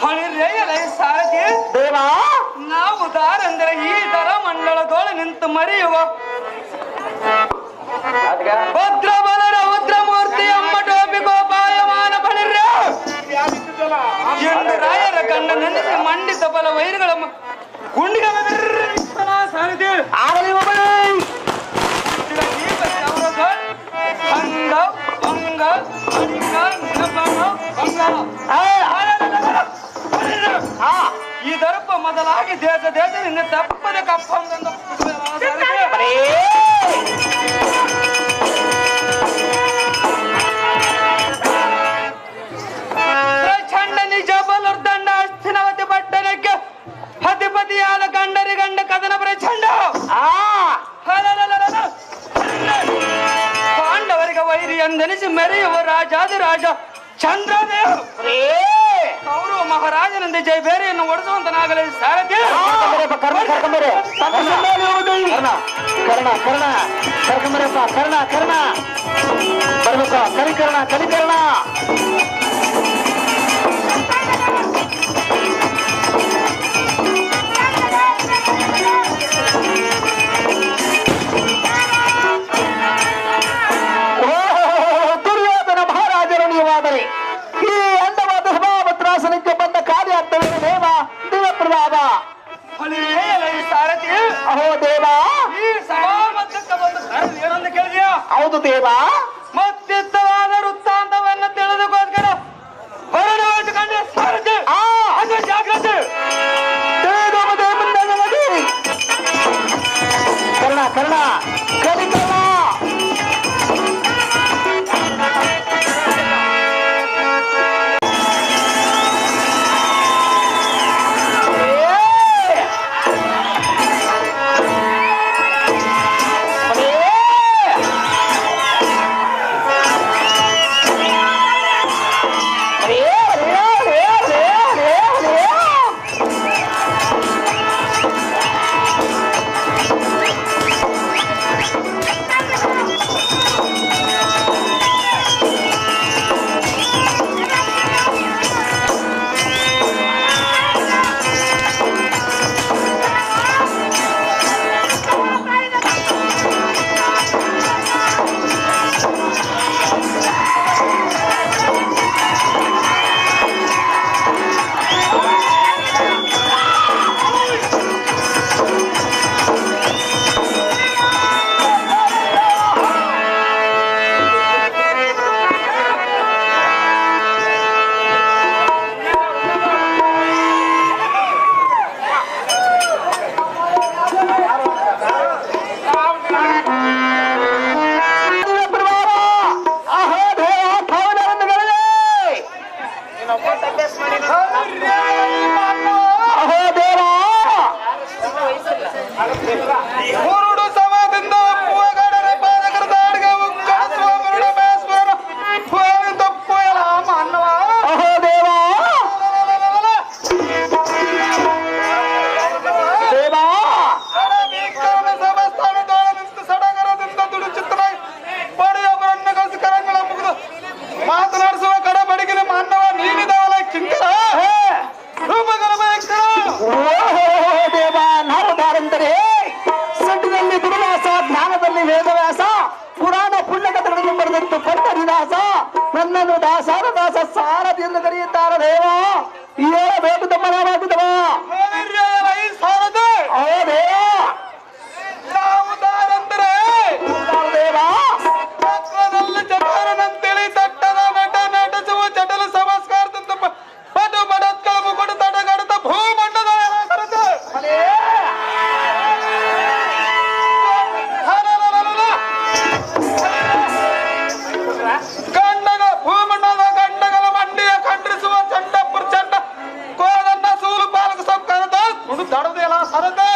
ಸಾರಥಿ ದೇವ ನಾವು ದಾರಂದ್ರೆ ಈ ತರ ಮಂಡಳದೊಳ ನಿಂತು ಮರೆಯುವ ಭದ್ರಬಲರ ರುದ್ರಮೂರ್ತಿ ಅಮ್ಮಟೋಪಿ ಗೋಪಾಯಮಾನ ಬಳಿರ್ಯ ಎಂದು ರಾಯರ ಕಂಡ ನೆನೆಸಿ ಮಂಡಿತ ಬಲ ವೈರುಗಳ ಗುಂಡಿಗಳ ಸಾರಥಿ ಆಗಲಿ ಈ ದರ್ಪ ಮೊದಲಾಗಿ ದೇಶದಿಂದ ತಪ್ಪದೆ ಕಪ್ಪಂದ ಪ್ರಚಂಡ ನಿಜ ಬಲುರ್ದಂಡ ಅಸ್ಥಿನವತಿ ಪಟ್ಟಣಕ್ಕೆ ಅಧಿಪತಿಯಾದ ಗಂಡರಿ ಗಂಡ ಕದನ ಪ್ರಚಂಡ ಪಾಂಡವರಿಗೆ ವೈರಿ ಎಂದೆನಿಸಿ ಮೆರೆಯುವ ರಾಜಾದಿರಾಜ ಚಂದ್ರದೇವ ಅವರು ಮಹಾರಾಜನಂತೆ ಜೈ ಬೇರೆಯನ್ನು ಒಡಿಸುವಂತನಾಗಲಿ ಸಾರಥಿ ಕರ್ಣ ಬರ್ಬೇಕು ಕಲಿಕರ್ಣ ದುರ್ಯೋಧನ ಮಹಾರಾಜರು ನೀವಾದರೆ ಈ ಅಂಡವಾದ ಸಭಾವತ್ರಾಸನಕ್ಕೆ ಬಂದ ಕಾರ್ಯ ಆಗ್ತದೆ ದೇವ ದೇವಪ್ರಭಾವ ಸಾರಥಿ ಅಹೋ ದೇವ ಈ ಸಭಾಮಂದಿರಕ್ಕೆ ಬಂದು ಏನಂತ ಕೇಳಿದ್ಯಾ? ಹೌದು ದೇವ ಮತ್ತಿತ್ತವಾದ ವೃತ್ತಾಂತವನ್ನು ತಿಳಿದುಕೋಸ್ಕರ ಹೊರಡುವಂತುಕೊಂಡ ಸಾರಥಿ ಅದು ಜಾಗ್ರತೆ ಕರ್ಣ ಕಲಿಕರ್ಣ ನನ್ನನ್ನು ದಾಸಾರ ದಾಸ ಸಾರದಿಂದ ಕರೆಯುತ್ತಾರೆ ದೇವ ಹೇಳಬೇಕು ತಮ್ಮನಾಗುತ್ತವ ದೇವ ಚಟರನಂತೇಳಿ ತಟ್ಟದ ನಟ ನಟಿಸುವ ಚಟಲ ಸಂಸ್ಕಾರದಂತ ಪಟು ಬಡತ್ಕಳ ಮುಗುಡ ತಡಗಡತ ಭೂಮಂಡದ ಗಂಡಗ ಭೂಮಂಡದ ಗಂಡಗಳ ಮಂಡಿಯ ಖಂಡಿಸುವ ಚಂಡಪುರ ಚಂಡ ಕೋದನ್ನ ಸೂಲು ಪಾಲಕ ಸಂಕರದ ಕುಡು ತಡದೆಲ್ಲ ಸರದೆ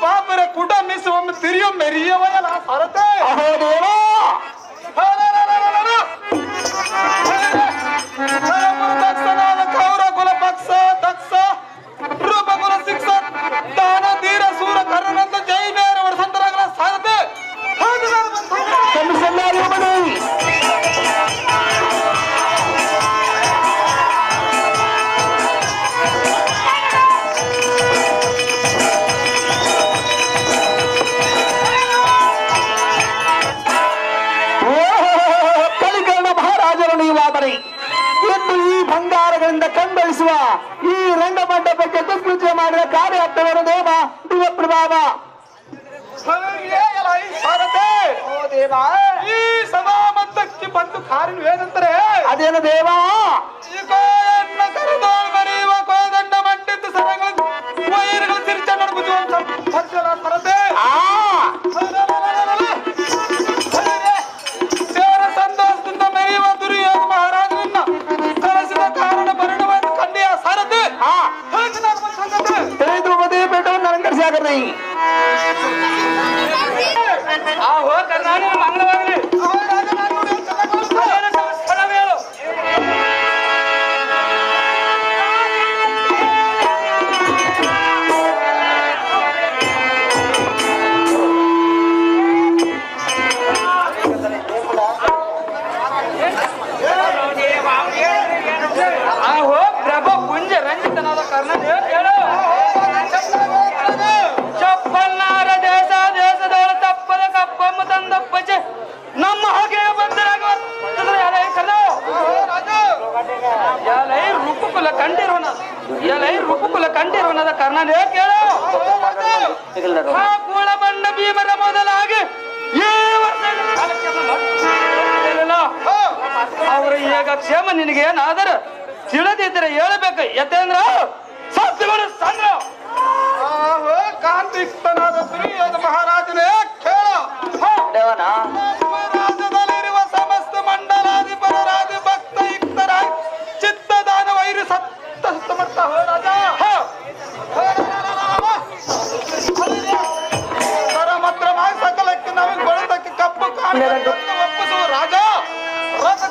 ಬಾಪರ ಕುಟ ಮಿಸ್ ಒಮ್ಮೆ ತಿರಿಯೋ ಮೆರಿಯವಲ್ಲ ಸರತೆ ಕೌರ ಕುಲ ನಡೆಸುವ ಈ ರಂಗ ಮಂಟಪಕ್ಕೆ ದಿಗ್ವಿಜಯ ಮಾಡಿದ ಕಾರ್ಯಾರ್ಥವನ್ನು ದೇವ ದಿವ್ಯ ಪ್ರಭಾವ ಈ ಸಭಾ ಮದ್ದಕ್ಕೆ ಬಂದು ಕಾರ್ಯ ಏನಂತಾರೆ ಅದೇನು ದೇವ ಕರೆದೋಳು ಬರೆಯುವ ಕೋದಂಡ ಮಂಡಿತ ಸಭೆಗಳು ವೈರುಗಳು ತಿರುಚ ನಡುಗುವಂತ ಸರತೆ ದೇವರ ಸಂತೋಷದಿಂದ ಮೆರೆಯುವ ದುರ್ಯೋಗ ಮಹಾರಾಜನನ್ನ ಕರೆಸಿದ ಕಾರಣ ಪರಿಣಾಮ ಕನ್ನೆಯ ಸಾರಥಿ ತಿಳಿದು ಮದುವೆ ಬೇಟವನ್ನು ಅಲಂಕರಿಸಿ ಆಗಲಿ ಆಹೋ ಕರ್ನಾಟಕ ಮಂಗಳವಾಗಲಿ ಸ್ಥಳವೇಳು ಆಹೋ ಪ್ರಭು ಪುಂಜ ರಂಜಿತನಾದ ಕರ್ಣ ಹೇಳು ಚಪ್ಪಲ್ನಾರ ದೇಶ ದೇಶದವರ ತಪ್ಪದ ಕಪ್ಪಮ್ಮ ತಂದಪ್ಪಚೆ ನಮ್ಮ ಹಾಗೆ ಬಂದರಾಗುವ ಎಲೈ ರೂಪಕುಲ ಕಂಡಿರುವನದ ಕರ್ಣನೇ ಕೇಳು ಆ ಕೂಳ ಬಂಡ ಭೀಮರ ಮೊದಲಾಗಿ ಈ ವರ್ಷ ಅವರ ಈಗ ಕ್ಷೇಮ ನಿನಗೆ ಏನಾದರೂ ತಿಳಿದಿದ್ರೆ ಹೇಳಬೇಕು ಯಾಕೆಂದ್ರ ಸತ್ಯಗಳು ಸಂದ್ರ ಕಾಂತಿಕ್ತನಾದ ದುರ್ಯೋಧ ಮಹಾರಾಜನೇ ಕೇಳ ರಾಜ್ಯದಲ್ಲಿರುವ ಸಮಸ್ತ ಮಂಡಲಾಧಿಪರಾದಿ ಭಕ್ತ ಯುಕ್ತರಾಗಿ ಚಿತ್ತದಾನ ವೈರು ಸತ್ತ ಸಮರ್ಥ ರಾಜ ಪರಮತ್ರವಾಗಿ ಸಕಲಕ್ಕೆ ನಮಗೆ ಗೊಳತಕ್ಕೆ ಕಪ್ಪು ಒಪ್ಪಿಸುವ ರಾಜ ರಾಜ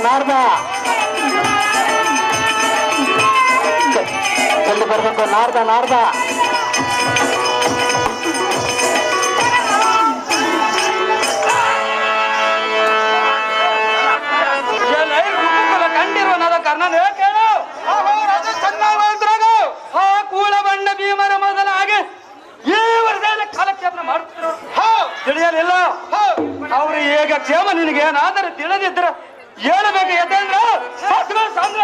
ನಾರ್ದ ಜಲ್ದಿ ಬರ್ಬೇಕು ನಾರ್ದ ಕಂಡಿರುವನದ ಕರ್ಣನೇ ಕೇಳು ಆ ಕೂಳ ಬಂಡ ಭೀಮರ ಮೊದಲಾಗಿ ಈ ವರ್ಷದ ಕಾಲಕ್ಷೇಪನ ಮಾಡುತ್ತಿರು ತಿಳಿಯಲಿಲ್ಲ ಅವ್ರು ಈಗ ಕ್ಷೇಮ ನಿನಗೆ ಏನಾದರೂ ತಿಳಿದಿದ್ರೆ ಹೇಳಬೇಕು ಯಾಕೆಂದ್ರೆ ಸತ್ಯಗಳು ಸಂದ್ರ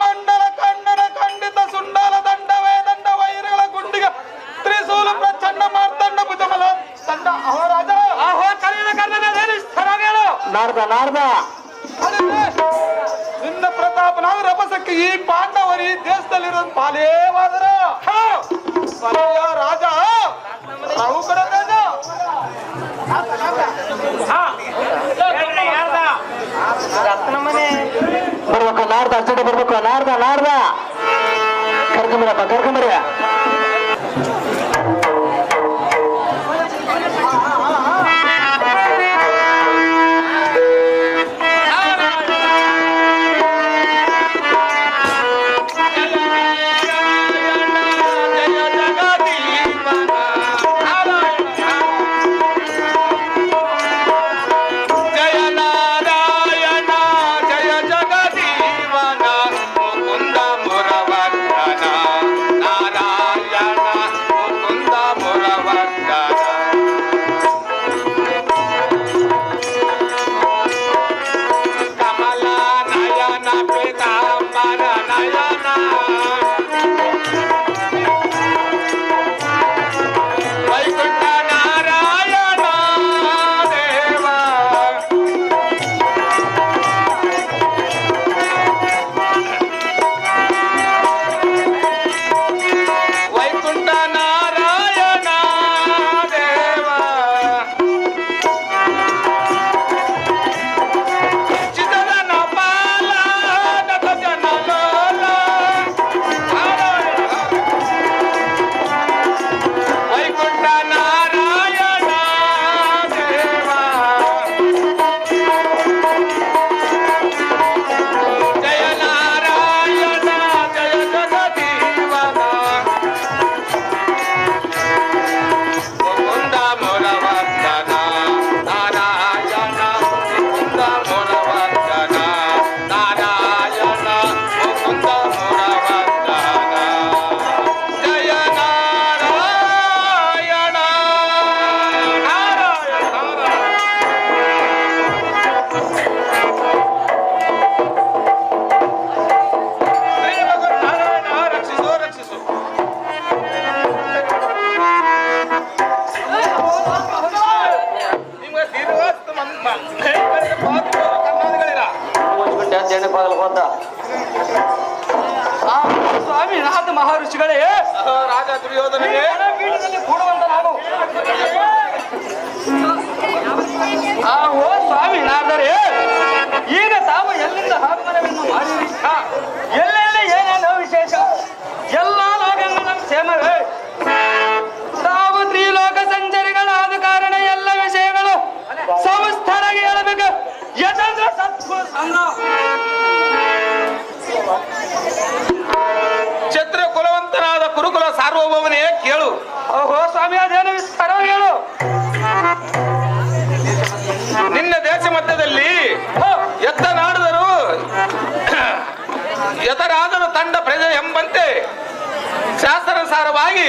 ಮಂಡಲ ಕಣ್ಣನ ಖಂಡಿತ ಸುಂಡಲ ದಂಡವೇ ದಂಡ ವೈರಗಳ ಗುಂಡಿಗ ತ್ರಿಶೂಲ ಪ್ರಚಂಡ ಮಾರ್ತಂಡ ಭುಜಮಲ ತಂಡ ಅಹೋರಾಜ ಅಹೋ ಕಲಿನ ಕರ್ಣನ ಸ್ಥಳಗಳು ನಾರ್ದ ನಿನ್ನ ಪ್ರತಾಪನಾದ ರಭಸಕ್ಕೆ ಈ ಪಾಂಡವರು ಈ ದೇಶದಲ್ಲಿರೋದು ಪಾಲೇವಾದರ ರಾಜ ರಾಹುಕರ ಬರ್ಬೇಕು ನಾರ್ದ ಅರ್ಜೆಂಟ್ ಬರ್ಬೇಕು ನಾರ್ದ ಕರ್ಕೊಂಬರ್ಯ ನಾರಾಯಣ ಮಹರ್ಷಿಗಳೇ, ರಾಜ ದುರ್ಯೋಧನಿಗೆ ಪೀಠದಲ್ಲಿ ಕೂಡುವಂತ ನಾನು ಓ ಸ್ವಾಮಿ ನಾರದರೆ, ಈಗ ತಾವು ಎಲ್ಲಿಂದ ಆಗಮನವನ್ನು ಮಾಡಿರಿ? ಎಲ್ಲೆಲ್ಲಿ ಏನೇನೋ ವಿಶೇಷ? ಎಲ್ಲ ಲೋಕಗಳ ಕ್ಷೇಮವೇ? ತಾವು ತ್ರಿಲೋಕ ಸಂಚರಿಗಳಾದ ಕಾರಣ ಎಲ್ಲ ವಿಷಯಗಳು ಸಮಸ್ತರಾಗಿ ಹೇಳಬೇಕು. ಯತಂದ್ರ ಸತ್ವ ಕ್ಷತ್ರಿಯ ಕುಲವಂತನಾದ ಕುರುಕುಲ ಸಾರ್ವಭೌಮನೇ ಕೇಳು. ಓಹೋ ಸ್ವಾಮಿ, ಅದೇನು ವಿಸ್ತಾರ ಹೇಳು. ನಿನ್ನ ದೇಶ ಮಧ್ಯದಲ್ಲಿ ಎತ್ತನಾಡಿದರು ಎತರಾದರೂ ತಂಡ ಪ್ರಜೆ ಎಂಬಂತೆ ಶಾಸ್ತ್ರಾನುಸಾರವಾಗಿ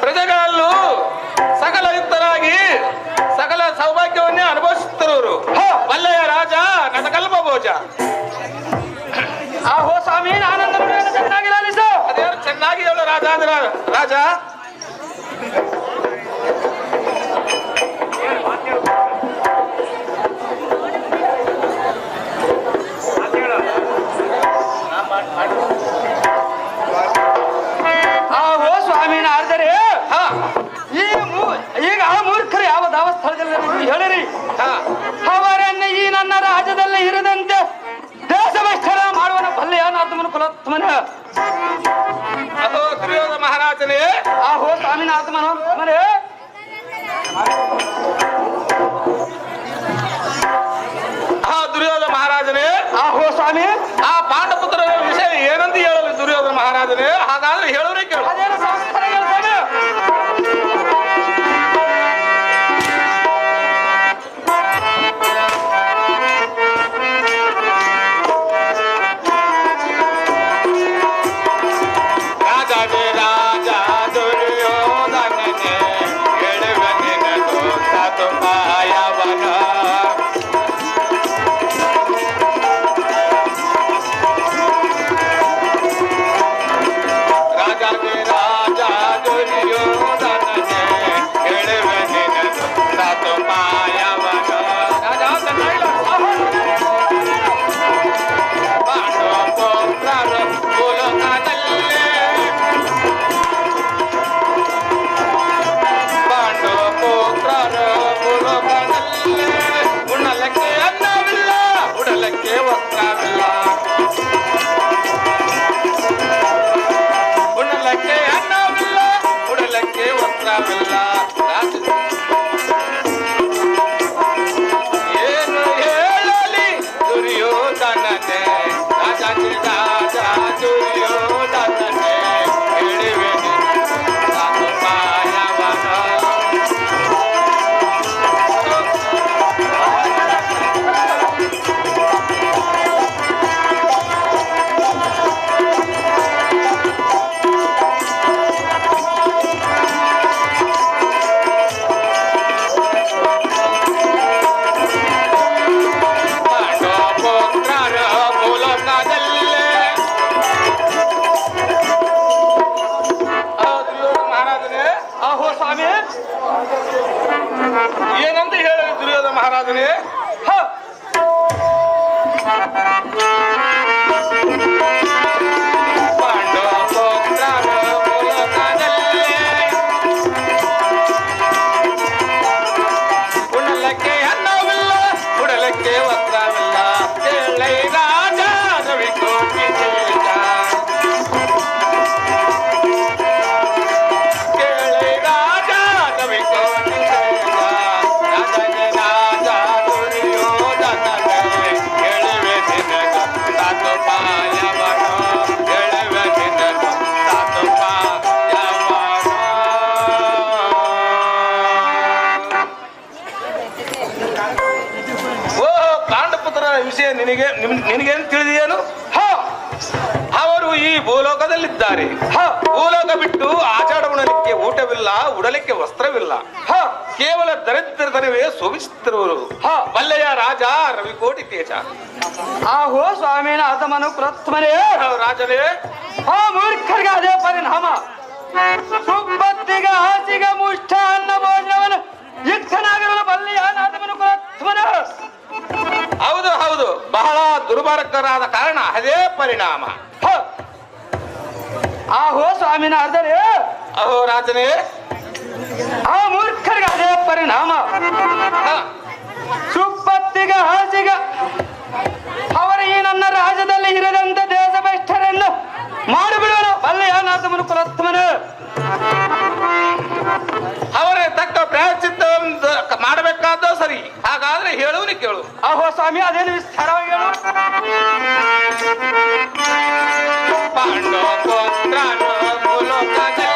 ಪ್ರಜೆಗಳಲ್ಲೂ ಸಕಲ ಯುಕ್ತರಾಗಿ ಸಕಲ ಸೌಭಾಗ್ಯವನ್ನೇ ಅನುಭವಿಸುತ್ತಿರುವರು ಮಲ್ಲಯ್ಯ ರಾಜ ನಟಕಲ್ಪ ಭೋಜ. ಆಹೋ ಸ್ವಾಮಿ, ಆನಂದ ಚೆನ್ನಾಗಿ ಲಾಲಿಸು. ಅದೇನು ಚೆನ್ನಾಗಿ ಹೇಳು ರಾಜ. ಆಹೋ ಸ್ವಾಮಿ ನಾರದರೆ, ಈಗ ಆ ಮೂರ್ಖರು ಯಾವ ದಾವ ಸ್ಥಳದಲ್ಲಿ ಹೇಳಿರಿ. ಅವರನ್ನ ಈ ನನ್ನ ರಾಜ್ಯದಲ್ಲಿ ಇರದಂತೆ ದೇಶಭ್ರಷ್ಟರ ಮಾಡುವನ ಬಲ್ಲೆಯ ನಾಥಮನ ಕುಲೋತ್ತಮನ. ಅಹೋ ದುರ್ಯೋಧನ ಮಹಾರಾಜನೇ. ಆಹೋ ಸ್ವಾಮಿ ನಾಥಮನೇ. ದುರ್ಯೋಧನ ಮಹಾರಾಜನೇ. ಆಹೋ ಸ್ವಾಮಿ, ಆ ಪಾಂಡಪುತ್ರರ ವಿಷಯ ಏನಂತ ಹೇಳಲು ದುರ್ಯೋಧನ ಮಹಾರಾಜನೇ? ಹಾಗಾದ್ರೆ ಹೇಳೋರೇ ಕೇಳು. ಅದೇನು ಸಂಸ್ಕಾರ ಹೇಳ್ತಾನೆ? ಏನು ಹೇಳಲಿ ದುರ್ಯೋಧನನೇ, ರಾಜ ದುರ್ಯೋಧನನೇ, ಹೇಳುವೆನು ನಾನು ಮಾಯವನ. ಏನಂತ ಹೇಳಿ ದುರ್ಯೋಧನ ಮಹಾರಾಜನೇ? ಉಣ್ಣಲಕ್ಕೆ ಅನ್ನವಿಲ್ಲ, ಉಡಲಕ್ಕೆ ವಸ್ತ್ರವಿಲ್ಲ, ಕೇಳೈ ರಾಜ ರವಿಕೋಟಿ ತೇಜ. ಕೇಳೈ ರಾಜ ರವಿಕೋಟಿ ತೇಜ. ರಾಜ ದುರ್ಯೋಧನನೇ, ಹೇಳುವೆ ನಿನಗ ಸಾತು ಪಾಯವನ, ಹೇಳುವೆ ನಿನಗ ಸಾತು ಪಾಯವನ. ಪಾಂಡಪುತ್ರರ ವಿಷಯ ನಿನಗೇನು ತಿಳಿದೇನು? ಅವರು ಈ ಭೂಲೋಕದಲ್ಲಿದ್ದಾರೆ. ಭೂಲೋಕ ಬಿಟ್ಟು ಆಚಾರ ಉಣಲಿಕ್ಕೆ ಊಟವಿಲ್ಲ, ಉಡಲಿಕ್ಕೆ ವಸ್ತ್ರವಿಲ್ಲ. ಕೇವಲ ದರಿದ್ರತನವೇ ಶೋಭಿಸುತ್ತಿರುವರು ಮಲ್ಲಯ್ಯ ರಾಜ ರವಿಕೋಟಿ ತೇಜ. ಆಹೋ ಸ್ವಾಮಿನಾಥ ಮನು ಪ್ರಥಮನೇ. ರಾಜನೇ, ಆ ಮೂರ್ಖರಿಗೆ ಅದೇ ಪರಿಣಾಮ. ಸುಬ್ಬತ್ತಿಗ ಹಾಸಿಗ ಮುಷ್ಠ ಅನ್ನ ಭೋಜನವನ್ನು ಯುಕ್ತನಾಗಿರುವ ಬಲ್ಲಿಯ ನಾಥಮನು ಪ್ರಥಮನ. ಹೌದು ಹೌದು, ಬಹಳ ದುರ್ಮಾರ್ಗರಾದ ಕಾರಣ ಅದೇ ಪರಿಣಾಮ. ಆಹೋ ಸ್ವಾಮಿನ ಅರ್ಧರೇ ಅಹೋ ರಾಜನೇ. ಆ ಮೂರ್ಖರಿಗೆ ಅದೇ ಪರಿಣಾಮ. ಸುಪ್ಪತ್ತಿಗ ಹಾಸಿಗ ಅವರ ಈ ನನ್ನ ರಾಜ್ಯದಲ್ಲಿ ಇರದಂತ ದೇಶ ಭ್ರಷ್ಟರನ್ನು ಮಾಡಿಬಿಡುವನು ಬಲ್ಲೆಯನಾಥ ಕುಲೋತ್ತಮನು. ಅವರೇ ತಕ್ಕ ಪ್ರಾಯಶ್ಚಿತ್ತ ಮಾಡಬೇಕಾದ ಸರಿ. ಹಾಗಾದ್ರೆ ಹೇಳುವನಿ ಕೇಳು. ಆಹೋ ಸ್ವಾಮಿ ಅದೇನು ವಿಸ್ತಾರವಾಗಿ ಹೇಳು. ಪಾಂಡವ ಪುತ್ರನು ಭೂಲೋಕದಲ್ಲಿ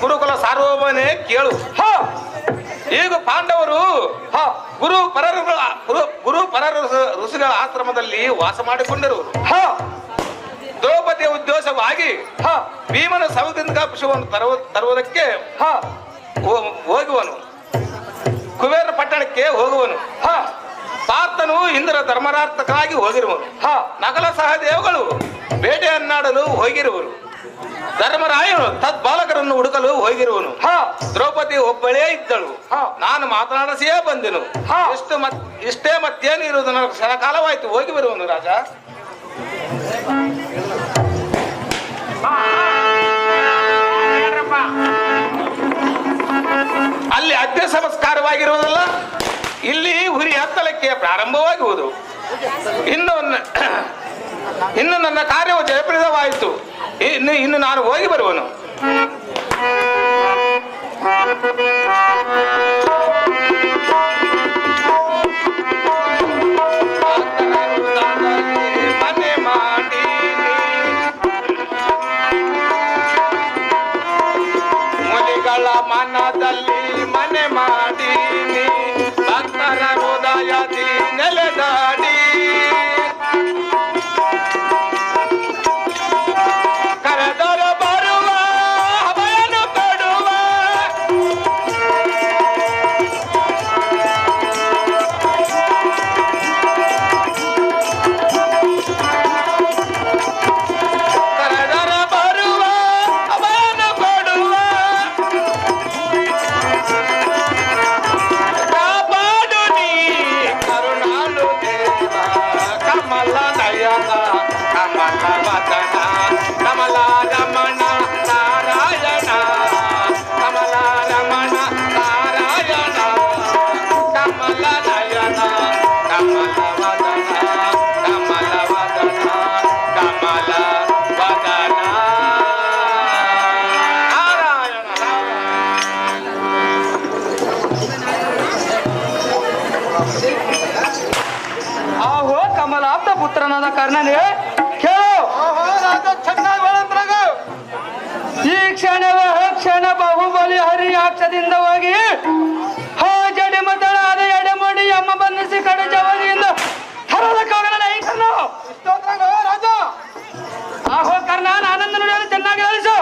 ಗುರುಕುಲ ಸಾರ್ವಭೌಮನೇ ಕೇಳು. ಈಗ ಪಾಂಡವರು ಗುರು ಪರ ಋಷಿಗಳ ಆಶ್ರಮದಲ್ಲಿ ವಾಸ ಮಾಡಿಕೊಂಡಿರುವರು. ದ್ರೌಪದಿಯ ಉದ್ದೇಶವಾಗಿ ಭೀಮನ ಸೌದಿಂದ ಪುಷ್ಪವನ್ನು ತರುವುದಕ್ಕೆ ಹೋಗುವನು. ಕುಬೇರ ಪಟ್ಟಣಕ್ಕೆ ಹೋಗುವನು. ಪಾರ್ಥನು ಇಂದ್ರ ಧರ್ಮರಾರ್ಥಕ್ಕಾಗಿ ಹೋಗಿರುವನು. ನಕಲ ಸಹದೇವಗಳು ಬೇಟೆಯನ್ನಾಡಲು ಹೋಗಿರುವರು. ಧರ್ಮರಾಯನು ತದ್ಬಾಲಕರನ್ನು ಹುಡುಕಲು ಹೋಗಿರುವನು. ದ್ರೌಪದಿ ಒಬ್ಬಳೇ ಇದ್ದಳು. ನಾನು ಮಾತನಾಡಿಸಿಯೇ ಬಂದೆನು. ಇಷ್ಟೇ ಮತ್ತೇನು ಇರುವುದು. ನನಗೆ ಕ್ಷಣಕಾಲವಾಯ್ತು, ಹೋಗಿ ಬರುವನು ರಾಜ. ಅಲ್ಲಿ ಅಗ್ನಿ ಸಂಸ್ಕಾರವಾಗಿರುವುದಲ್ಲ, ಇಲ್ಲಿ ಹುರಿ ಹತ್ತಲಕ್ಕೆ ಪ್ರಾರಂಭವಾಗುವುದು. ಇನ್ನು ನನ್ನ ಕಾರ್ಯವು ಜಯಪ್ರದವಾಯಿತು. ಇನ್ನು ನಾನು ಹೋಗಿ ಬರುವನು. ಮನೆ ಮಾಡಿ ಮುನಿಗಳ ಮನದಲ್ಲಿ ಮನೆ ಮಾಡೀನಿ, ಭಕ್ತರ ಹೃದಯದಿ ನೆಲೆದಾಡಿ ಪುತ್ರನಾದ ಕರ್ಣನೇ ಕೇಳು. ಈ ಕ್ಷಣ ಬಾಹುಬಲಿ ಹರಿಯಾಕ್ಷದಿಂದ ಹೋಗಿ ಜಡಿ ಮತಳಾದ ಎಡೆಮಡಿ ಅಮ್ಮ ಬಂಧಿಸಿ ಕಡೆ ಜವರಿಯಿಂದ ಹರದಕ್ಕಾಗಲ್ಲ ರಾಜ. ಆಹೋ ಕರ್ಣ, ಆನಂದ ನುಡಿಯನ್ನು ಚೆನ್ನಾಗಿ ಹೇಳಿಸು.